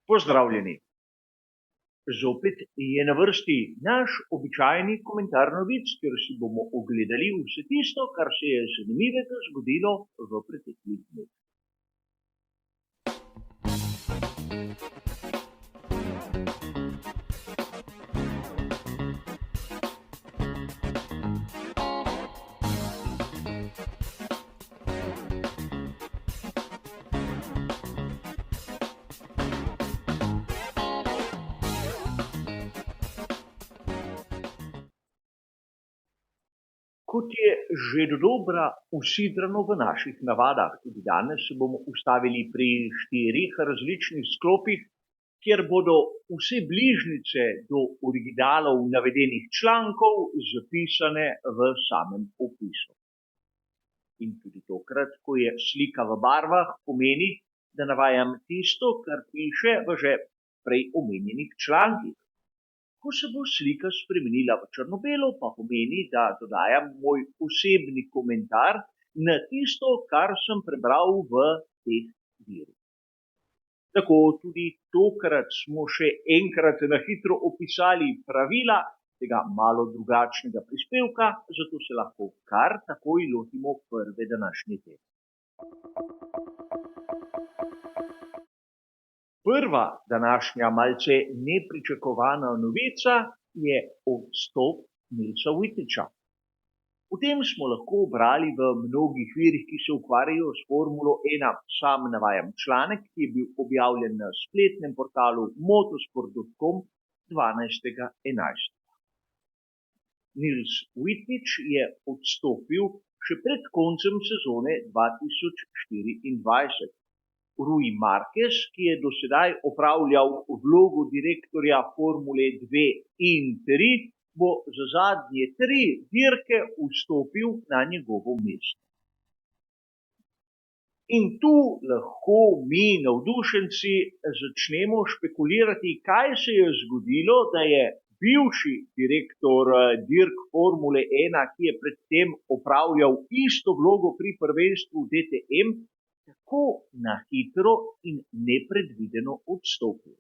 Pozdravljeni. Zopet je na vrsti naš običajni komentar novic, kjer si bomo ogledali vse tisto, kar se je zanimivega zgodilo v preteklih dneh. Kot je že dodobra usidrano v naših navadah, tudi danes se bomo ustavili pri 4 različnih sklopih, kjer bodo vse bližnjice do originalov navedenih člankov zapisane v samem opisu. In tudi tokrat, ko je slika v barvah, pomeni, da navajam tisto, kar piše v že prej omenjenih člankih. Ko se bo slika spremenila v črno-belo, pa pomeni, da dodajam moj osebni komentar na tisto, kar sem prebral v teh virih. Tako tudi tokrat smo še enkrat na hitro opisali pravila tega malo drugačnega prispevka, zato se lahko kar takoj lotimo prve današnje teme. Prva današnja malce nepričakovana novica je odstop Nilsa Witticha. O tem smo lahko brali v mnogih virih, ki se ukvarjajo s Formulo 1. Sam navajam članek, ki je bil objavljen na spletnem portalu motosport.com 12.11. Nils Wittich je odstopil še pred koncem sezone 2024. Rui Marquez, ki je do sedaj opravljal vlogo direktorja Formule 2 in 3, bo za zadnje 3 dirke vstopil na njegovo mesto. In tu lahko mi, navdušenci, začnemo špekulirati, kaj se je zgodilo, da je bivši direktor dirk Formule 1, ki je predtem opravljal isto vlogo pri prvenstvu DTM, tako na hitro in nepredvideno odstopil.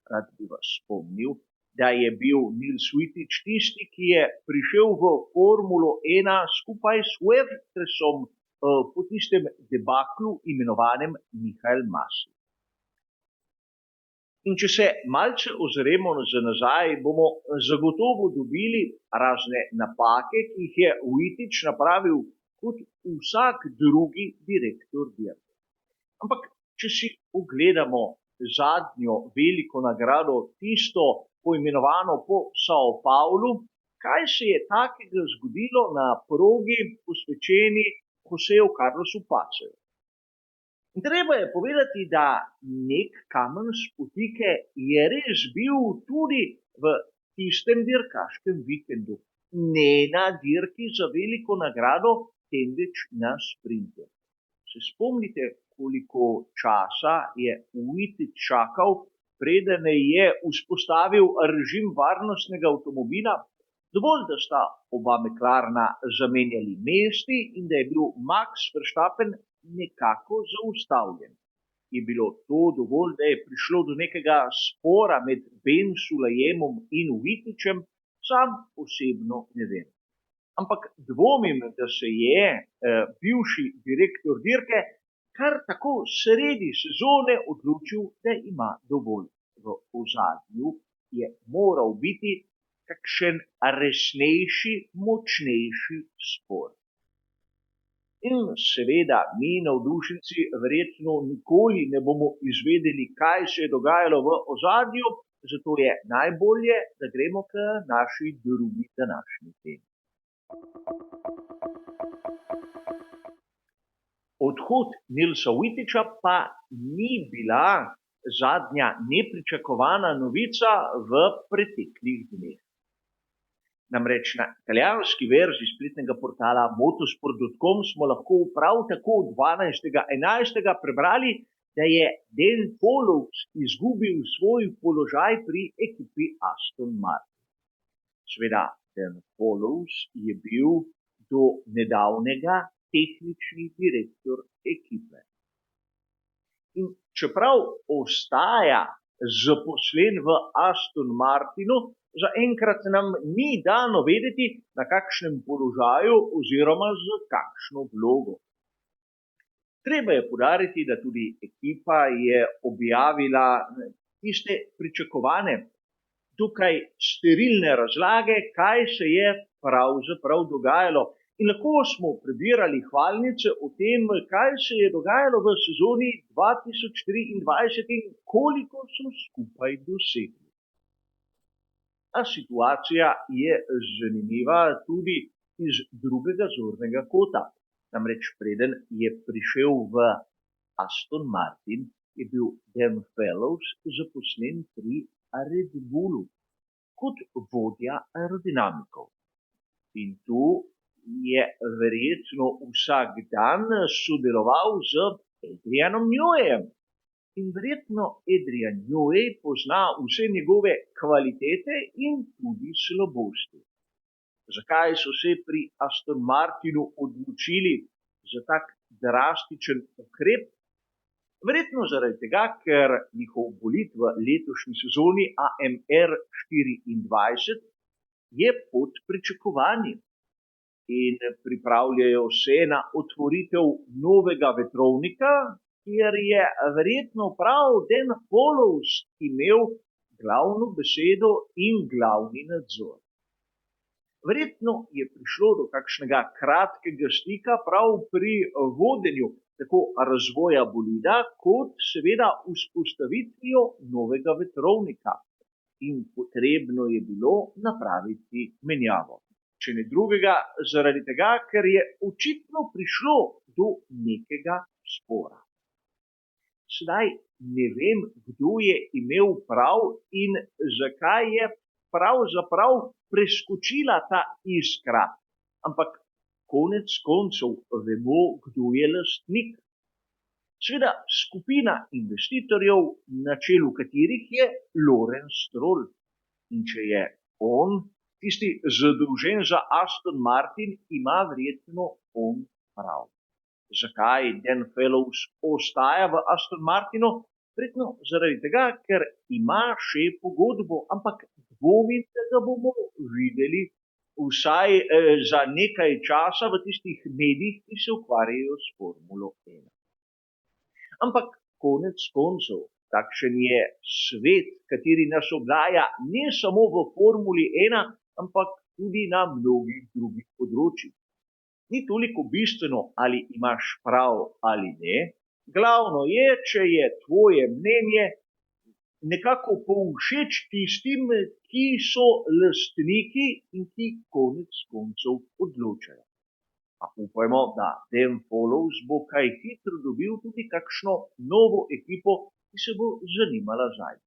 Rad bi vas spomnil, da je bil Nils Wittich tisti, ki je prišel v Formulo 1 skupaj s Huertesom po tistem debaklu imenovanem Michael Masi. In če se malce ozremo za nazaj, bomo zagotovo dobili razne napake, ki jih je Wittich napravil kot vsak drugi direktor dirke. Ampak, če si ogledamo zadnjo veliko nagrado, tisto poimenovano po Sao Paulu, kaj se je takega zgodilo na progi posvečeni Joseju Carlosu Paceju. In treba je povedati, da nek kamen spotike je res bil tudi v tistem dirkaškem vikendu. Ne na dirki za veliko nagrado, temveč na sprintu. Se spomnite, koliko časa je Wittich čakal, preden je vzpostavil režim varnostnega avtomobila? Dovolj, da sta oba McLarena zamenjali mesti in da je bil Max Verstappen nekako zaustavljen. Je bilo to dovolj, da je prišlo do nekega spora med Ben Sulayemom in Wittichem? Sam osebno ne vem. Ampak dvomim, da se je bivši direktor dirke kar tako sredi sezone odločil, da ima dovolj. V ozadju je moral biti kakšen resnejši, močnejši spor. In seveda mi, navdušenci, verjetno nikoli ne bomo izvedeli, kaj se je dogajalo v ozadju, zato je najbolje, da gremo k naši drugi današnji temi. Odhod Nilsa Witticha pa ni bila zadnja nepričakovana novica v preteklih dneh. Namreč na italijanski verziji spletnega portala motosport.com smo lahko prav tako 12.11. prebrali, da je Dan Followes izgubil svoj položaj pri ekipi Aston Martin. Seveda, Dan Followes je bil do nedavnega tehnični direktor ekipe. In čeprav ostaja zaposlen v Aston Martinu, zaenkrat nam ni dano vedeti, na kakšnem položaju oziroma z kakšno vlogo. Treba je poudariti, da tudi ekipa je objavila tiste pričakovane, tukaj sterilne razlage, kaj se je pravzaprav dogajalo. In lahko smo prebirali hvalnice o tem, kaj se je dogajalo v sezoni 2023 in koliko so skupaj dosegli. A situacija je zanimiva tudi iz drugega zornega kota. Namreč preden je prišel v Aston Martin, je bil Dan Fellows zaposlen pri Red Bullu kot vodja aerodinamikov. In tu je verjetno vsak dan sodeloval z Adrianom Neweyjem. In verjetno Adrian Newey pozna vse njegove kvalitete in tudi slabosti. Zakaj so se pri Aston Martinu odločili za tak drastičen ukrep? Verjetno zaradi tega, ker njihov bolid v letošnji sezoni AMR 24 je pod pričakovanji in pripravljajo se na otvoritev novega vetrovnika, kjer je verjetno prav Dan Fellows imel glavno besedo in glavni nadzor. Verjetno je prišlo do kakšnega kratkega stika prav pri vodenju tako razvoja bolida, kot seveda vzpostavitvijo novega vetrovnika. In potrebno je bilo napraviti menjavo. Če ne drugega, zaradi tega, ker je očitno prišlo do nekega spora. Sedaj ne vem, kdo je imel prav in zakaj je pravzaprav preskočila ta iskra, ampak konec koncev vemo, kdo je lastnik. Seveda skupina investitorjev, na čelu katerih je Lawrence Stroll. In če je on tisti zadolžen za Aston Martin, ima verjetno on prav. Zakaj Dan Fellows ostaja v Aston Martinu? Verjetno zaradi tega, ker ima še pogodbo, ampak dvomim, da ga bomo videli vsaj za nekaj časa v tistih medijih, ki se ukvarjajo s Formulo 1. Ampak konec koncev, takšen je svet, kateri nas obdaja ne samo v Formuli 1, ampak tudi na mnogih drugih področjih. Ni toliko bistveno, ali imaš prav ali ne. Glavno je, če je tvoje mnenje nekako povšeč tistim, ki so lastniki in ki konec koncev odločajo. A upajmo, da Dan Fellows bo kaj hitro dobil tudi kakšno novo ekipo, ki se bo zanimala zanj.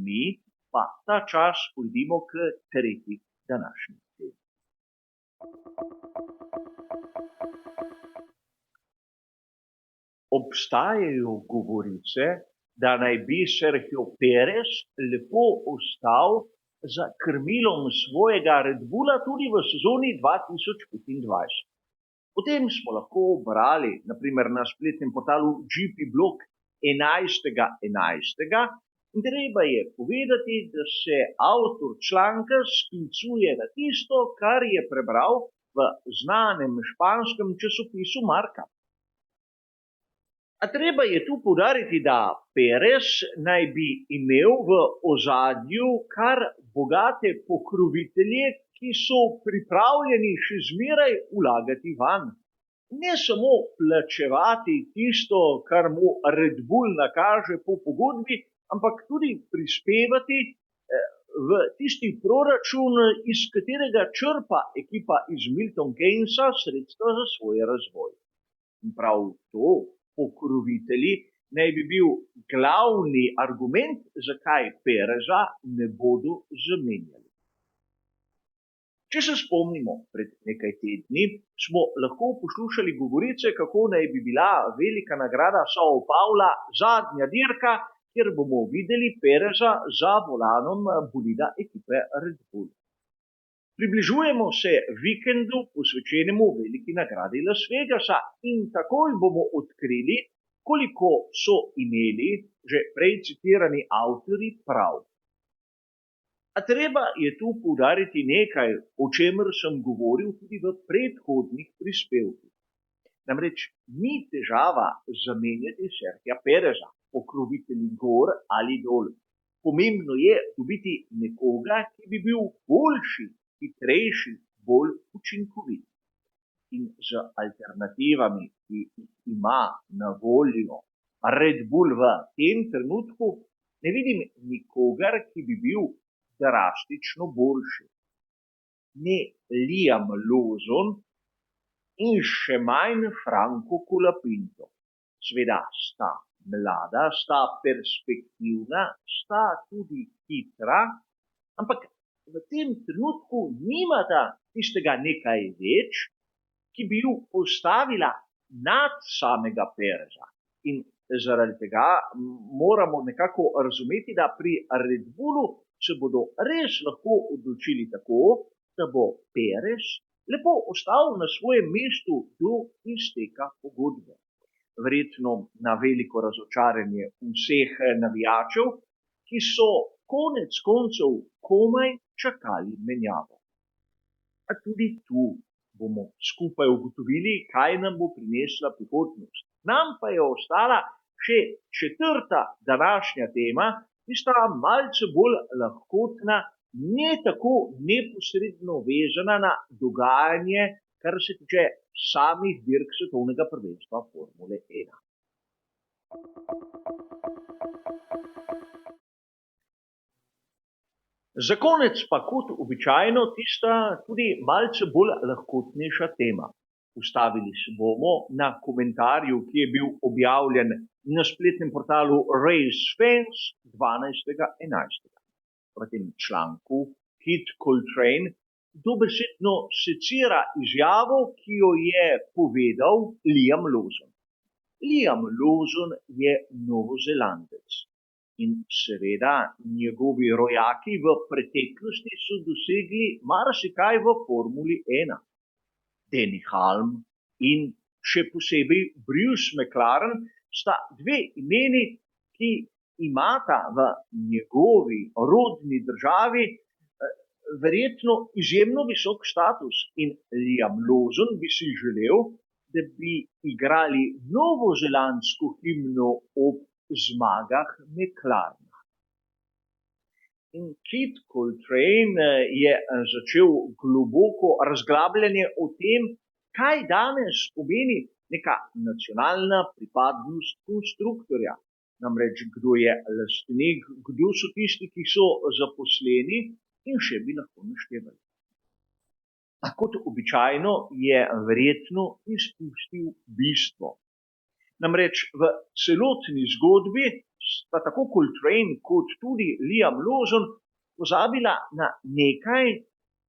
Mi pa ta čas pojdimo k tretji današnji temi. Obstajajo govorice, da naj bi Sergio Perez lepo ostal za krmilom svojega Red Bulla tudi v sezoni 2025. O tem smo lahko brali, naprimer na spletnem portalu GP Blog 11.11. In treba je povedati, da se avtor članka sklicuje na tisto, kar je prebral v znanem španskem časopisu Marca. A treba je tu poudariti, da Perez naj bi imel v ozadju kar bogate pokrovitelje, ki so pripravljeni še zmeraj vlagati vanj. Ne samo plačevati tisto, kar mu Red Bull nakaže po pogodbi, ampak tudi prispevati v tisti proračun, iz katerega črpa ekipa iz Milton Keynesa sredstva za svoj razvoj. In prav to, pokrovitelji, naj bi bil glavni argument, zakaj Pereza ne bodo zamenjali. Če se spomnimo, pred nekaj tedni smo lahko poslušali govorice, kako naj bi bila velika nagrada São Paula zadnja dirka, kjer bomo videli Pereza za volanom bolida ekipe Red Bull. Približujemo se vikendu posvečenemu veliki nagradi Las Vegasa in takoj bomo odkrili, koliko so imeli že prej citirani avtorji prav. A treba je tu poudariti nekaj, o čemer sem govoril tudi v predhodnih prispevkih. Namreč ni težava zamenjati Serhija Pereza, pokrovitelji gor ali dol. Pomembno je dobiti nekoga, ki bi bil boljši, hitrejši, bolj učinkovit. In z alternativami, ki jih ima na voljo Red Bull v tem trenutku, ne vidim nikogar, ki bi bil drastično boljši. Ne Liam Lawson in še manj Franco Colapinto. Sveda sta mlada, sta perspektivna, sta tudi hitra, ampak v tem trenutku nimata tistega nekaj več, ki bi ju postavila nad samega Pereza. In zaradi tega moramo nekako razumeti, da pri Red Bullu se bodo res lahko odločili tako, da bo Perez lepo ostal na svojem mestu do izteka pogodbe. Verjetno na veliko razočaranje vseh navijačev, ki so konec koncev komaj čakali menjavo. A tudi tu bomo skupaj ugotovili, kaj nam bo prinesla prihodnost. Nam pa je ostala še četrta današnja tema, ki sta malce bolj lahkotna, ne tako neposredno vezana na dogajanje, kar se tiče samih dirk svetovnega prvenstva Formule 1. Za konec pa kot običajno tista tudi malce bolj lahkotnejša tema. Ustavili se bomo na komentarju, ki je bil objavljen na spletnem portalu Race Fans 12.11. V tem članku Kit Coltrane dobesedno secira izjavo, ki jo je povedal Liam Lawson. Liam Lawson je Novozelandec. In seveda njegovi rojaki v preteklosti so dosegli marsikaj v Formuli 1. Denny Hulme in še posebej Bruce McLaren sta dve imeni, ki imata v njegovi rodni državi verjetno izjemno visok status. In Liam Lawson bi si želel, da bi igrali novozelandsko himno ob zmagah McLarena. In Kit Coltrane je začel globoko razglabljanje o tem, kaj danes pomeni neka nacionalna pripadnost konstruktorja. Namreč, kdo je lastnik, kdo so tisti, ki so zaposleni in še bi lahko naštevali. A kot običajno je verjetno izpustil bistvo. Namreč v celotni zgodbi sta tako Coltrane kot tudi Liam Lawson pozabila na nekaj,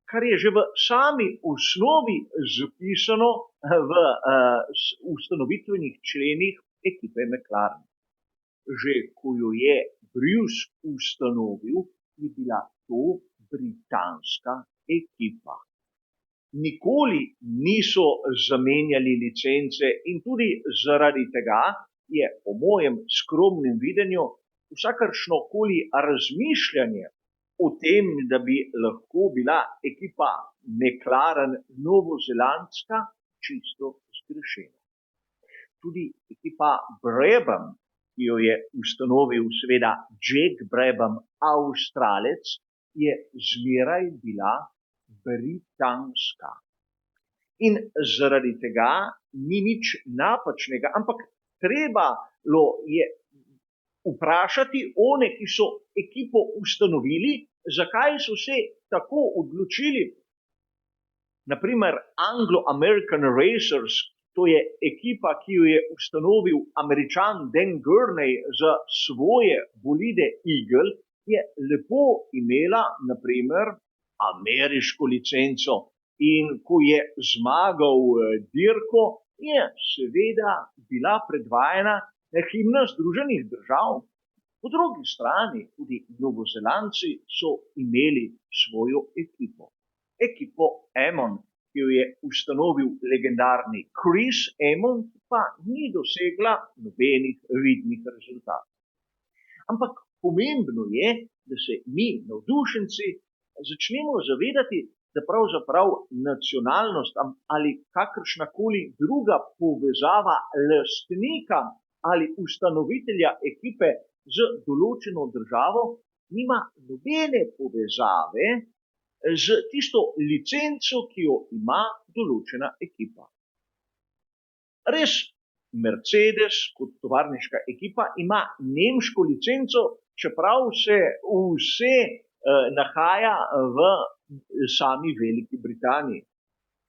kar je že v sami osnovi zapisano v ustanovitvenih členih ekipe McLaren. Že ko jo je Bruce ustanovil, je bila to britanska ekipa. Nikoli niso zamenjali licence in tudi zaradi tega je po mojem skromnem videnju vsakršno koli razmišljanje o tem, da bi lahko bila ekipa McLaren novozelandska, čisto zgrešena. Tudi ekipa Brabham, ki jo je ustanovil seveda Jack Brabham, Avstralec, je zmeraj bila britanska. In zaradi tega ni nič napačnega, ampak treba je vprašati one, ki so ekipo ustanovili, zakaj so se tako odločili. Naprimer Anglo-American Racers, to je ekipa, ki jo je ustanovil Američan Dan Gurney za svoje bolide Eagle, je lepo imela naprimer ameriško licenco in ko je zmagal dirko, je seveda bila predvajana himna Združenih držav. Po drugi strani tudi Novozelandci so imeli svojo ekipo. Ekipo Ammon, ki jo je ustanovil legendarni Chris Amond, pa ni dosegla nobenih vidnih rezultatov. Ampak pomembno je, da se mi, navdušenci, začnemo zavedati, da pravzaprav nacionalnost ali kakršnakoli druga povezava lastnika ali ustanovitelja ekipe z določeno državo nima nobene povezave z tisto licenco, ki jo ima določena ekipa. Res, Mercedes kot tovarniška ekipa ima nemško licenco, čeprav se vse nahaja v sami Veliki Britaniji.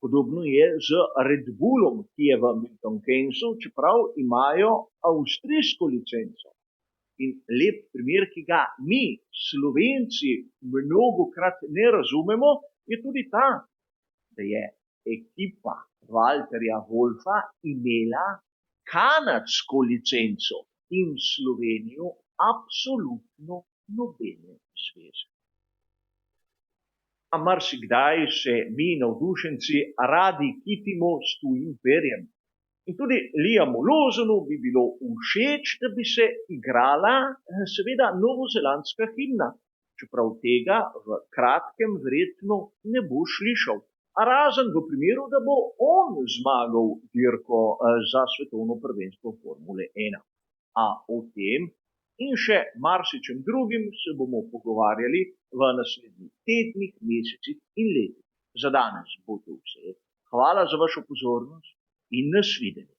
Podobno je z Red Bullom, ki je v Milton Keynesu, čeprav imajo avstrijsko licenco. In lep primer, ki ga mi, Slovenci, mnogokrat ne razumemo, je tudi ta, da je ekipa Walterja Wolfa imela kanadsko licenco in Slovenijo absolutno nobene zveze. A marsikdaj se mi, navdušenci, radi kitimo s tujim perjem. In tudi Liamu Lawsonu bi bilo všeč, da bi se igrala seveda novozelandska himna, čeprav tega v kratkem verjetno ne bo slišal. A razen v primeru, da bo on zmagal dirko za svetovno prvenstvo Formule 1. A o tem in še marsičem drugim se bomo pogovarjali v naslednjih tednih, mesecih in letih. Za danes bo to vse. Hvala za vašo pozornost in nasvidenje.